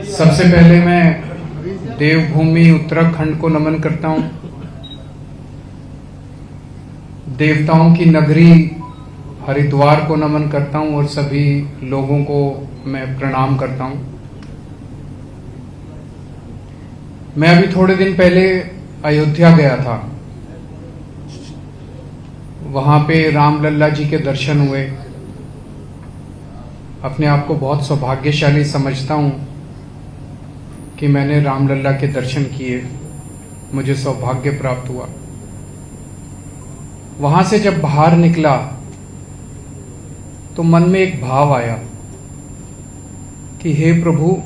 सबसे पहले मैं देवभूमि उत्तराखंड को नमन करता हूं। देवताओं की नगरी हरिद्वार को नमन करता हूं और सभी लोगों को मैं प्रणाम करता हूं। मैं अभी थोड़े दिन पहले अयोध्या गया था। वहां पे रामलल्ला जी के दर्शन हुए। अपने आप को बहुत सौभाग्यशाली समझता हूं कि मैंने रामलल्ला के दर्शन किए, मुझे सौभाग्य प्राप्त हुआ। वहां से जब बाहर निकला तो मन में एक भाव आया कि हे प्रभु,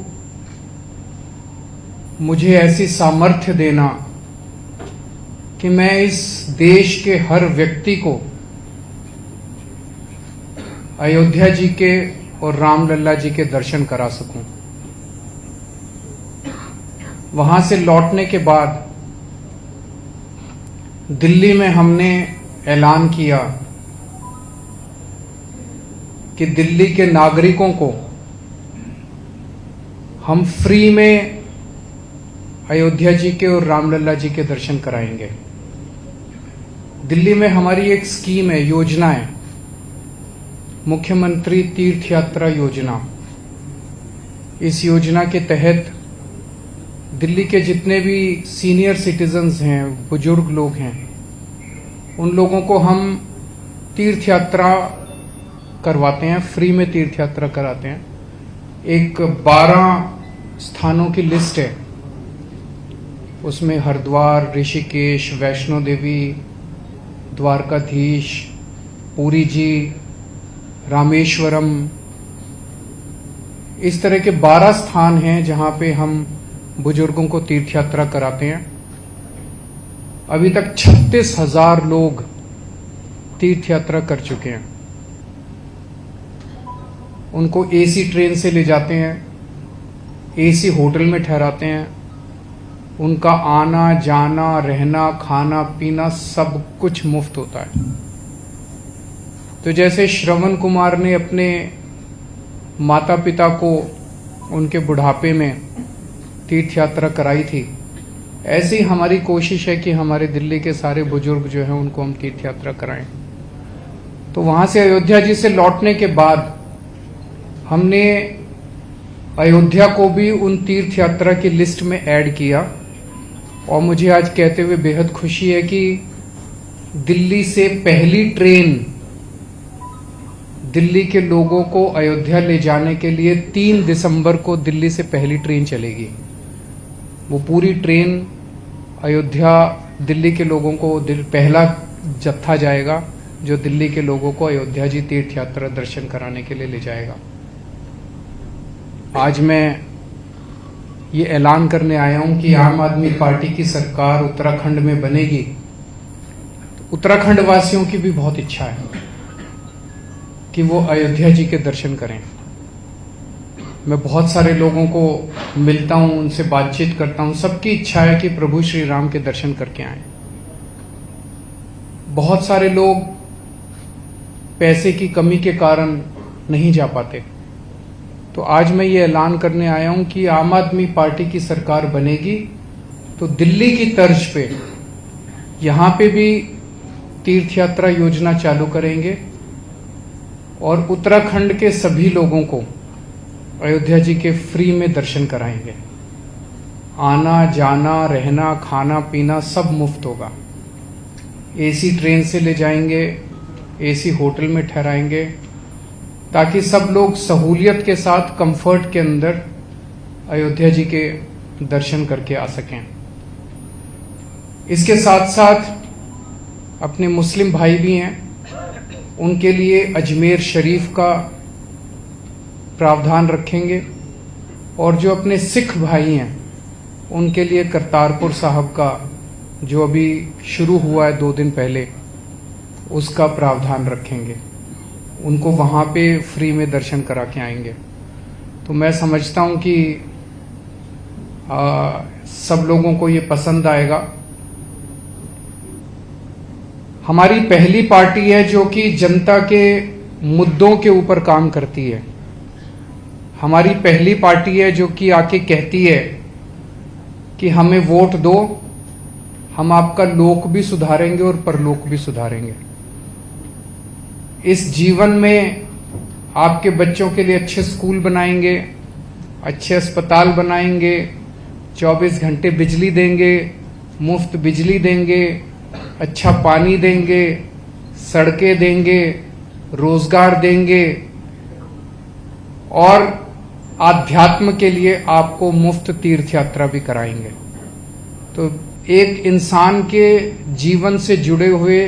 मुझे ऐसी सामर्थ्य देना कि मैं इस देश के हर व्यक्ति को अयोध्या जी के और रामलल्ला जी के दर्शन करा सकूं। वहां से लौटने के बाद दिल्ली में हमने ऐलान किया कि दिल्ली के नागरिकों को हम फ्री में अयोध्या जी के और रामलल्ला जी के दर्शन कराएंगे। दिल्ली में हमारी एक स्कीम है, योजना है, मुख्यमंत्री तीर्थ यात्रा योजना। इस योजना के तहत दिल्ली के जितने भी सीनियर सिटीजन्स हैं, बुजुर्ग लोग हैं, उन लोगों को हम तीर्थ यात्रा करवाते हैं, फ्री में तीर्थ यात्रा कराते हैं। एक 12 स्थानों की लिस्ट है, उसमें हरिद्वार, ऋषिकेश, वैष्णो देवी, द्वारकाधीश, पुरी जी, रामेश्वरम, इस तरह के 12 स्थान हैं जहां पे हम बुजुर्गों को तीर्थ यात्रा कराते हैं। अभी तक 36,000 लोग तीर्थ यात्रा कर चुके हैं। उनको एसी ट्रेन से ले जाते हैं, एसी होटल में ठहराते हैं। उनका आना जाना, रहना, खाना पीना सब कुछ मुफ्त होता है। तो जैसे श्रवण कुमार ने अपने माता पिता को उनके बुढ़ापे में तीर्थ यात्रा कराई थी, ऐसी हमारी कोशिश है कि हमारे दिल्ली के सारे बुजुर्ग जो हैं उनको हम तीर्थ यात्रा कराएं। तो वहां से अयोध्या जी से लौटने के बाद हमने अयोध्या को भी उन तीर्थ यात्रा की लिस्ट में ऐड किया। और मुझे आज कहते हुए बेहद खुशी है कि दिल्ली से पहली ट्रेन दिल्ली के लोगों को अयोध्या ले जाने के लिए 3 दिसंबर को दिल्ली से पहली ट्रेन चलेगी। वो पूरी ट्रेन अयोध्या दिल्ली के लोगों को पहला जत्था जाएगा जो दिल्ली के लोगों को अयोध्या जी तीर्थ यात्रा दर्शन कराने के लिए ले जाएगा। आज मैं ये ऐलान करने आया हूं कि आम आदमी पार्टी की सरकार उत्तराखंड में बनेगी। तो उत्तराखंड वासियों की भी बहुत इच्छा है कि वो अयोध्या जी के दर्शन करें। मैं बहुत सारे लोगों को मिलता हूं, उनसे बातचीत करता हूं, सबकी इच्छा है कि प्रभु श्री राम के दर्शन करके आएं। बहुत सारे लोग पैसे की कमी के कारण नहीं जा पाते। तो आज मैं ये ऐलान करने आया हूं कि आम आदमी पार्टी की सरकार बनेगी तो दिल्ली की तर्ज पे यहां पे भी तीर्थ यात्रा योजना चालू करेंगे और उत्तराखंड के सभी लोगों को अयोध्या जी के फ्री में दर्शन कराएंगे। आना जाना, रहना, खाना पीना सब मुफ्त होगा। एसी ट्रेन से ले जाएंगे, एसी होटल में ठहराएंगे, ताकि सब लोग सहूलियत के साथ कंफर्ट के अंदर अयोध्या जी के दर्शन करके आ सकें। इसके साथ साथ अपने मुस्लिम भाई भी हैं, उनके लिए अजमेर शरीफ का प्रावधान रखेंगे और जो अपने सिख भाई हैं उनके लिए करतारपुर साहब का, जो अभी शुरू हुआ है 2 दिन पहले, उसका प्रावधान रखेंगे। उनको वहां पे फ्री में दर्शन करा के आएंगे। तो मैं समझता हूं कि सब लोगों को ये पसंद आएगा। हमारी पहली पार्टी है जो कि जनता के मुद्दों के ऊपर काम करती है। हमारी पहली पार्टी है जो कि आके कहती है कि हमें वोट दो, हम आपका लोक भी सुधारेंगे और परलोक भी सुधारेंगे। इस जीवन में आपके बच्चों के लिए अच्छे स्कूल बनाएंगे, अच्छे अस्पताल बनाएंगे, 24 घंटे बिजली देंगे, मुफ्त बिजली देंगे, अच्छा पानी देंगे, सड़कें देंगे, रोजगार देंगे और आध्यात्म के लिए आपको मुफ्त तीर्थ यात्रा भी कराएंगे। तो एक इंसान के जीवन से जुड़े हुए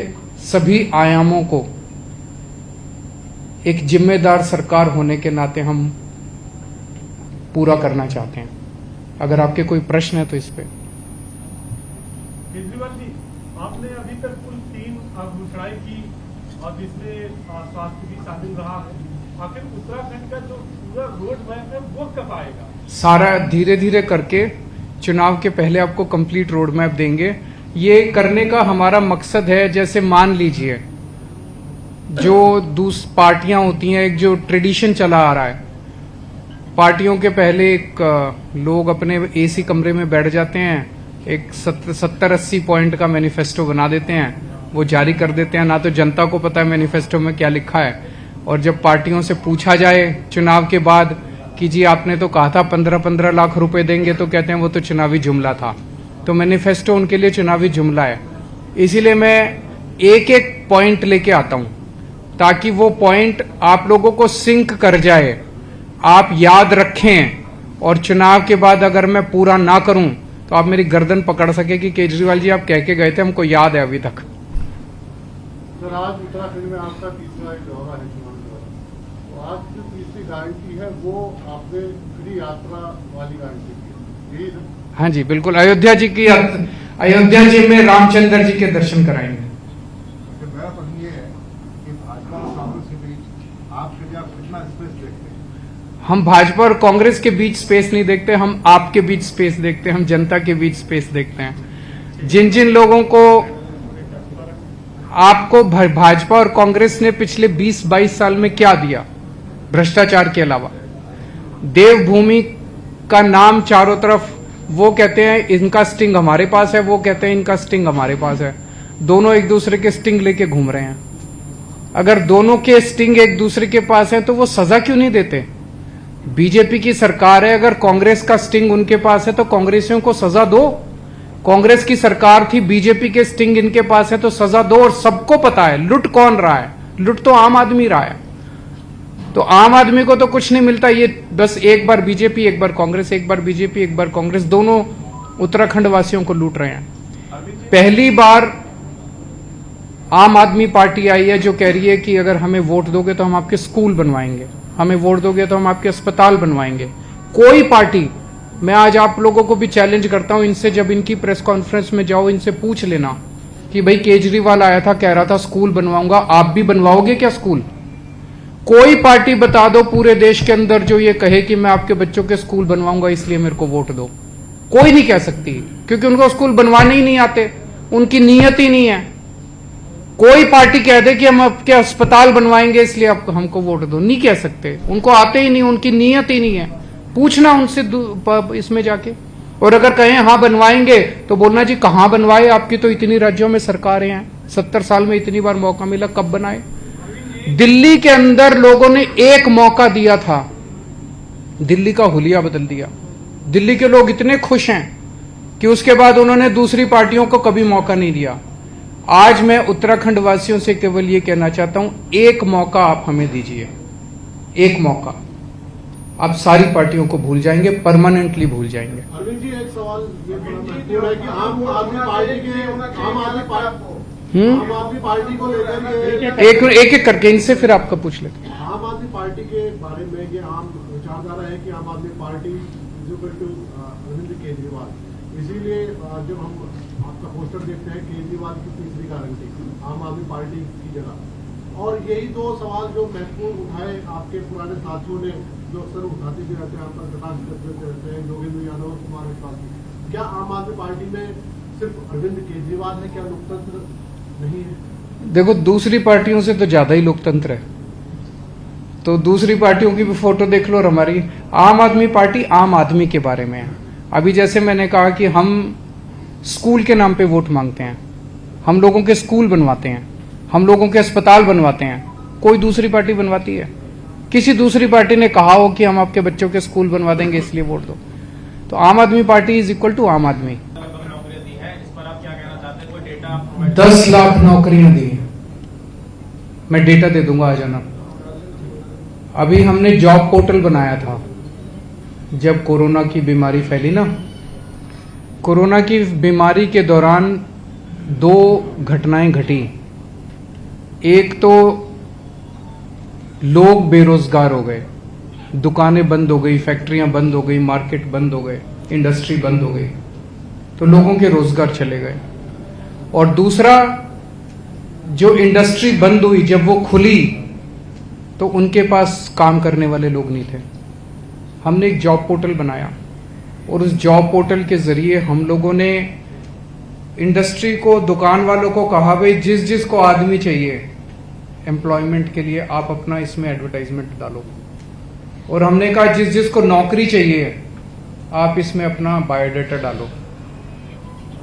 सभी आयामों को एक जिम्मेदार सरकार होने के नाते हम पूरा करना चाहते हैं। अगर आपके कोई प्रश्न है तो इस पे। केजरीवाल जी, आपने अभी तक कुल 3 घोषणाएं की और जिसमें स्वास्थ्य भी शामिल रहा है। आखिर उत्तराखंड का जो पूरा रोड मैप है वो कब आएगा? सारा धीरे धीरे करके चुनाव के पहले आपको कंप्लीट रोड मैप देंगे। ये करने का हमारा मकसद है, जैसे मान लीजिए जो पार्टियां होती हैं, एक जो ट्रेडिशन चला आ रहा है, पार्टियों के पहले एक लोग अपने एसी कमरे में बैठ जाते हैं, एक 70-80 पॉइंट का मैनिफेस्टो बना देते हैं, वो जारी कर देते हैं। ना तो जनता को पता है मैनिफेस्टो में क्या लिखा है, और जब पार्टियों से पूछा जाए चुनाव के बाद कि जी आपने तो कहा था 15-15 लाख रुपए देंगे, तो कहते हैं वो तो चुनावी जुमला था। तो मैनिफेस्टो उनके लिए चुनावी जुमला है। इसीलिए मैं एक एक पॉइंट लेके आता हूं ताकि वो पॉइंट आप लोगों को सिंक कर जाए, आप याद रखें, और चुनाव के बाद अगर मैं पूरा ना करूं तो आप मेरी गर्दन पकड़ सके कि केजरीवाल जी आप कह के गए थे, हमको याद है अभी तक। सर, आज उत्तराखंड में आपका तीसरा दौरा है चुनाव का, तो आज जो तीसरी गारंटी है वो आपने फ्री यात्रा वाली गारंटी की, यही सर? हाँ जी बिल्कुल, अयोध्या जी में रामचंद्र जी के दर्शन कराएंगे। मेरा प्रश्न ये है कि भाजपा और कांग्रेस के बीच आपके लिए आप कितना स्पेस देखते हैं? हम भाजपा और कांग्रेस के बीच स्पेस नहीं देखते, हम आपके बीच स्पेस देखते हैं, हम जनता के बीच स्पेस देखते हैं। जिन जिन लोगों को आपको भाजपा और कांग्रेस ने पिछले 20-22 साल में क्या दिया भ्रष्टाचार के अलावा, देवभूमि का नाम चारों तरफ, वो कहते हैं इनका स्टिंग हमारे पास है, वो कहते हैं इनका स्टिंग हमारे पास है, दोनों एक दूसरे के स्टिंग लेके घूम रहे हैं। अगर दोनों के स्टिंग एक दूसरे के पास है तो वो सजा क्यों नहीं देते? बीजेपी की सरकार है, अगर कांग्रेस का स्टिंग उनके पास है तो कांग्रेसियों को सजा दो। कांग्रेस की सरकार थी, बीजेपी के स्टिंग इनके पास है तो सजा दो। और सबको पता है लुट कौन रहा है, लुट तो आम आदमी रहा है। तो आम आदमी को तो कुछ नहीं मिलता, ये बस एक बार बीजेपी एक बार कांग्रेस, एक बार बीजेपी एक बार कांग्रेस, दोनों उत्तराखंड वासियों को लूट रहे हैं। पहली बार आम आदमी पार्टी आई है जो कह रही है कि अगर हमें वोट दोगे तो हम आपके स्कूल बनवाएंगे, हमें वोट दोगे तो हम आपके अस्पताल बनवाएंगे। कोई पार्टी, मैं आज आप लोगों को भी चैलेंज करता हूं, इनसे जब इनकी प्रेस कॉन्फ्रेंस में जाओ इनसे पूछ लेना कि भाई केजरीवाल आया था कह रहा था स्कूल बनवाऊंगा, आप भी बनवाओगे क्या स्कूल? कोई पार्टी बता दो पूरे देश के अंदर जो ये कहे कि मैं आपके बच्चों के स्कूल बनवाऊंगा इसलिए मेरे को वोट दो। कोई नहीं कह सकती, क्योंकि उनको स्कूल बनवाने ही नहीं आते, उनकी नीयत ही नहीं है। कोई पार्टी कह दे कि हम आपके अस्पताल बनवाएंगे इसलिए आपको हमको वोट दो, नहीं कह सकते, उनको आते ही नहीं, उनकी नीयत ही नहीं है। पूछना उनसे इसमें जाके, और अगर कहें हाँ बनवाएंगे तो बोलना जी कहां बनवाए, आपकी तो इतनी राज्यों में सरकारें हैं, 70 साल में इतनी बार मौका मिला, कब बनाए? दिल्ली के अंदर लोगों ने एक मौका दिया था, दिल्ली का हुलिया बदल दिया। दिल्ली के लोग इतने खुश हैं कि उसके बाद उन्होंने दूसरी पार्टियों को कभी मौका नहीं दिया। आज मैं उत्तराखंड वासियों से केवल ये कहना चाहता हूं, एक मौका आप हमें दीजिए, एक मौका। आप सारी पार्टियों को भूल जाएंगे, परमानेंटली भूल जाएंगे। अरविंद जी, एक सवाल ये महत्वपूर्ण है कि आम आदमी पार्टी को लेकर एक करके इनसे फिर आपका पूछ लेते हैं। आम आदमी पार्टी के बारे में ये आम विचारधारा है कि आम आदमी पार्टी अरविंद केजरीवाल, इसीलिए जब हम आपका पोस्टर देखते हैं केजरीवाल की तीसरी गारंटी आम आदमी पार्टी की जगह, और यही दो सवाल जो महत्वपूर्ण उठाए आपके पुराने साथियों ने, जो अक्सर उठाते भी रहते हैं, आपका प्रकाश रहते हैं, योगेंद्र यादव और कुमार विश्वास, क्या आम आदमी पार्टी में सिर्फ अरविंद केजरीवाल है, क्या लोकतंत्र नहीं है? देखो, दूसरी पार्टियों से तो ज्यादा ही लोकतंत्र है। तो दूसरी पार्टियों की भी फोटो देख लो और हमारी। आम आदमी पार्टी आम आदमी के बारे में है। अभी जैसे मैंने कहा कि हम स्कूल के नाम पे वोट मांगते हैं, हम लोगों के स्कूल बनवाते हैं, हम लोगों के अस्पताल बनवाते हैं। कोई दूसरी पार्टी बनवाती है? किसी दूसरी पार्टी ने कहा हो कि हम आपके बच्चों के स्कूल बनवा देंगे इसलिए वोट दो? तो आम आदमी पार्टी इज इक्वल टू आम आदमी। 10 लाख नौकरियां दी, मैं डेटा दे दूंगा, आ जाना। अभी हमने जॉब पोर्टल बनाया था जब कोरोना की बीमारी फैली ना। कोरोना की बीमारी के दौरान 2 घटनाएं घटी। एक तो लोग बेरोजगार हो गए, दुकानें बंद हो गई, फैक्ट्रियां बंद हो गई, मार्केट बंद हो गए, इंडस्ट्री बंद हो गई, तो लोगों के रोजगार चले गए। और दूसरा, जो इंडस्ट्री बंद हुई जब वो खुली तो उनके पास काम करने वाले लोग नहीं थे। हमने एक जॉब पोर्टल बनाया और उस जॉब पोर्टल के जरिए हम लोगों ने इंडस्ट्री को, दुकान वालों को कहा, भाई जिस जिस को आदमी चाहिए एम्प्लॉयमेंट के लिए आप अपना इसमें एडवर्टाइजमेंट डालो। और हमने कहा जिस जिस को नौकरी चाहिए आप इसमें अपना बायोडाटा डालो।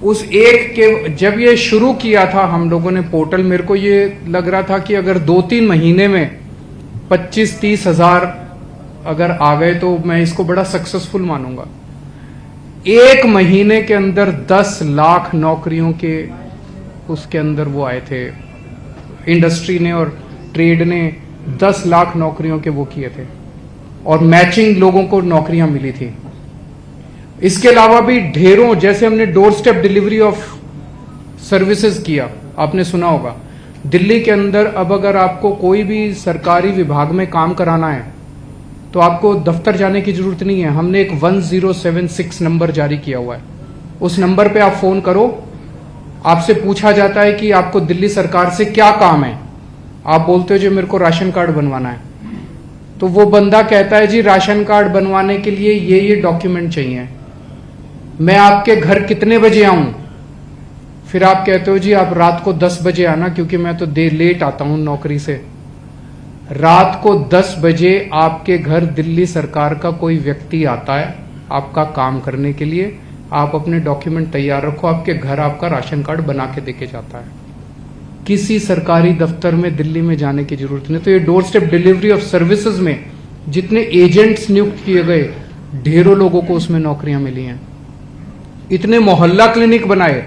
उस एक के जब ये शुरू किया था हम लोगों ने पोर्टल, मेरे को ये लग रहा था कि अगर 2-3 महीने में 25-30 हजार अगर आ गए तो मैं इसको बड़ा सक्सेसफुल मानूंगा। 1 महीने के अंदर 10 लाख नौकरियों के उसके अंदर वो आए थे। इंडस्ट्री ने और ट्रेड ने 10 लाख नौकरियों के वो किए थे और मैचिंग लोगों को नौकरियां मिली थी। इसके अलावा भी ढेरों, जैसे हमने door step delivery of services किया, आपने सुना होगा। दिल्ली के अंदर अब अगर आपको कोई भी सरकारी विभाग में काम कराना है तो आपको दफ्तर जाने की जरूरत नहीं है। हमने एक 1076 नंबर जारी किया हुआ है। उस नंबर पे आप फोन करो, आपसे पूछा जाता है कि आपको दिल्ली सरकार से क्या काम है। आप बोलते हो जी मेरे को राशन कार्ड बनवाना है, तो वो बंदा कहता है जी राशन कार्ड बनवाने के लिए ये डॉक्यूमेंट चाहिए, मैं आपके घर कितने बजे आऊं? फिर आप कहते हो जी आप रात को 10 बजे आना, क्योंकि मैं तो लेट आता हूं नौकरी से। रात को 10 बजे आपके घर दिल्ली सरकार का कोई व्यक्ति आता है आपका काम करने के लिए। आप अपने डॉक्यूमेंट तैयार रखो, आपके घर आपका राशन कार्ड बना के देके जाता है। किसी सरकारी दफ्तर में दिल्ली में जाने की जरूरत नहीं। तो ये door step delivery of services में जितने एजेंट्स नियुक्त किए गए, ढेरों लोगों को उसमें नौकरियां मिली हैं। इतने मोहल्ला क्लिनिक बनाए,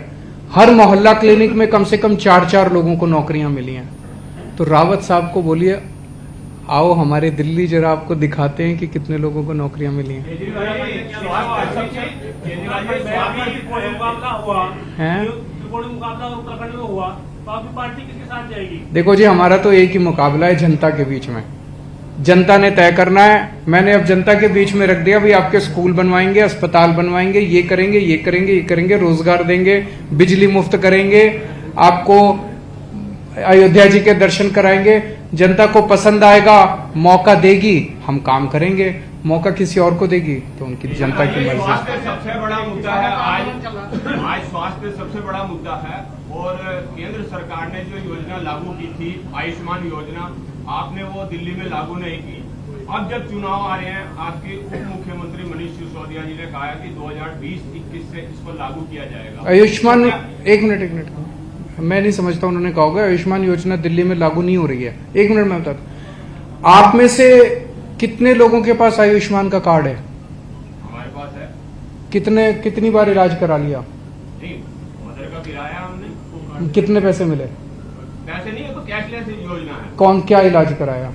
हर मोहल्ला क्लिनिक में कम से कम 4-4 लोगों को नौकरियां मिली हैं। तो रावत साहब को बोलिए आओ हमारे दिल्ली, जरा आपको दिखाते हैं कि कितने लोगों को नौकरियां मिली हैं। देखो जी, हमारा तो एक ही मुकाबला है जनता के बीच में। जनता ने तय करना है। मैंने अब जनता के बीच में रख दिया, भाई आपके स्कूल बनवाएंगे, अस्पताल बनवाएंगे, ये करेंगे, ये करेंगे, ये करेंगे, रोजगार देंगे, बिजली मुफ्त करेंगे, आपको अयोध्या जी के दर्शन कराएंगे। जनता को पसंद आएगा, मौका देगी, हम काम करेंगे। मौका किसी और को देगी तो उनकी जनता की मर्जी। स्वास्थ्य सबसे बड़ा मुद्दा है आज स्वास्थ्य सबसे बड़ा मुद्दा है। और केंद्र सरकार ने जो योजना लागू की थी आयुष्मान योजना, आपने वो दिल्ली में लागू नहीं की। अब जब चुनाव आ रहे हैं, आपके उप मुख्यमंत्री मनीष सिसोदिया जी ने कहा है कि 2020-21 से इसको लागू किया जाएगा आयुष्मान। एक मिनट, मैं नहीं समझता उन्होंने कहा होगा आयुष्मान योजना दिल्ली में लागू नहीं हो रही है। 1 मिनट में बताता। आप में से कितने लोगों के पास आयुष्मान का कार्ड है? हमारे पास है। कितनी बार इलाज करा लिया? नहीं, मदर का गिराया हमने। कितने पैसे मिले? पैसे नहीं है तो कैशलेस योजना है। कौन क्या इलाज कराया?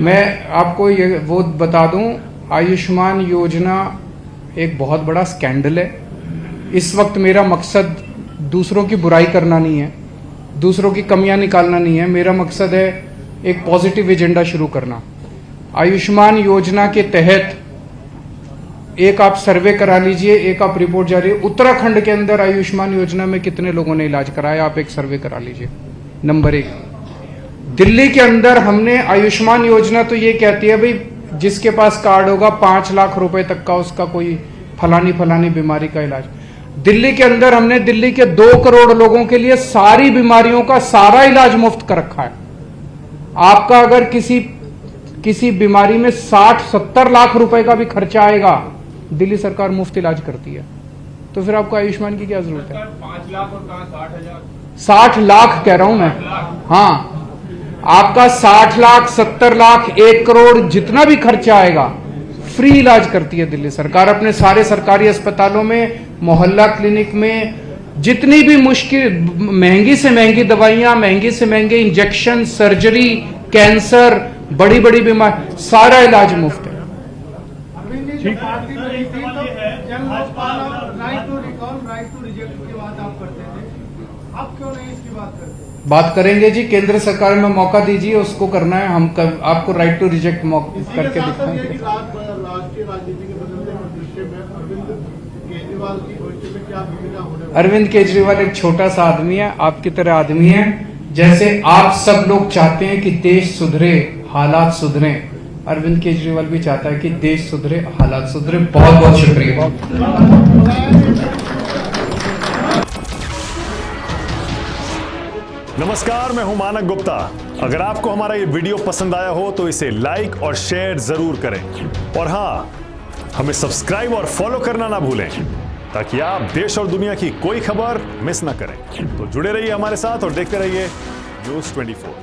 मैं आपको ये वो बता दूं, आयुष्मान योजना एक बहुत बड़ा स्कैंडल है। इस वक्त मेरा मकसद दूसरों की बुराई करना नहीं है, दूसरों की कमियां निकालना नहीं है। मेरा मकसद है एक पॉजिटिव एजेंडा शुरू करना। आयुष्मान योजना के तहत एक आप सर्वे करा लीजिए, एक आप रिपोर्ट जारी। उत्तराखंड के अंदर आयुष्मान योजना में कितने लोगों ने इलाज कराया, आप एक सर्वे करा लीजिए। नंबर 1। दिल्ली के अंदर हमने आयुष्मान योजना तो ये कहती है भाई जिसके पास कार्ड होगा 5 लाख रुपए तक का उसका कोई फलानी बीमारी का इलाज। दिल्ली के अंदर हमने दिल्ली के 2 करोड़ लोगों के लिए सारी बीमारियों का सारा इलाज मुफ्त कर रखा है। आपका अगर किसी किसी बीमारी में 60-70 लाख रुपए का भी खर्चा आएगा, दिल्ली सरकार मुफ्त इलाज करती है। तो फिर आपको आयुष्मान की क्या जरूरत है? 5 लाख और कहाँ 60,000? 60 लाख कह रहा हूं मैं। हाँ, आपका 60 लाख, 70 लाख, 1 करोड़ जितना भी खर्चा आएगा, फ्री इलाज करती है दिल्ली सरकार। अपने सारे सरकारी अस्पतालों में, मोहल्ला क्लिनिक में जितनी भी मुश्किल, महंगी से महंगी दवाइयां, महंगे से महंगे इंजेक्शन, सर्जरी, कैंसर, बड़ी बड़ी बीमारी, सारा इलाज मुफ्त है। अरविंद जी, जो पार्टी बनी थी तो जन लोकपाल और right to recall, right to reject की बात आप करते थे, अब क्यों नहीं इसकी बात करते? बात करेंगे जी, केंद्र सरकार में मौका दीजिए, उसको करना है। हम आपको राइट टू रिजेक्ट करके दिखाएंगे। राष्ट्रीय राजनीति के बदलते परिदृश्य में अरविंद केजरीवाल की भविष्य में क्या भूमिका होने वाली? अरविंद केजरीवाल एक छोटा सा आदमी है, आपकी तरह आदमी है। जैसे आप सब लोग चाहते हैं कि देश सुधरे, हालात सुधरे, अरविंद केजरीवाल भी चाहता है कि देश सुधरे, हालात सुधरे। बहुत बहुत शुक्रिया। नमस्कार, मैं हूं मानक गुप्ता। अगर आपको हमारा ये वीडियो पसंद आया हो तो इसे लाइक और शेयर जरूर करें, और हां, हमें सब्सक्राइब और फॉलो करना ना भूलें ताकि आप देश और दुनिया की कोई खबर मिस ना करें। तो जुड़े रहिए हमारे साथ और देखते रहिए News 24।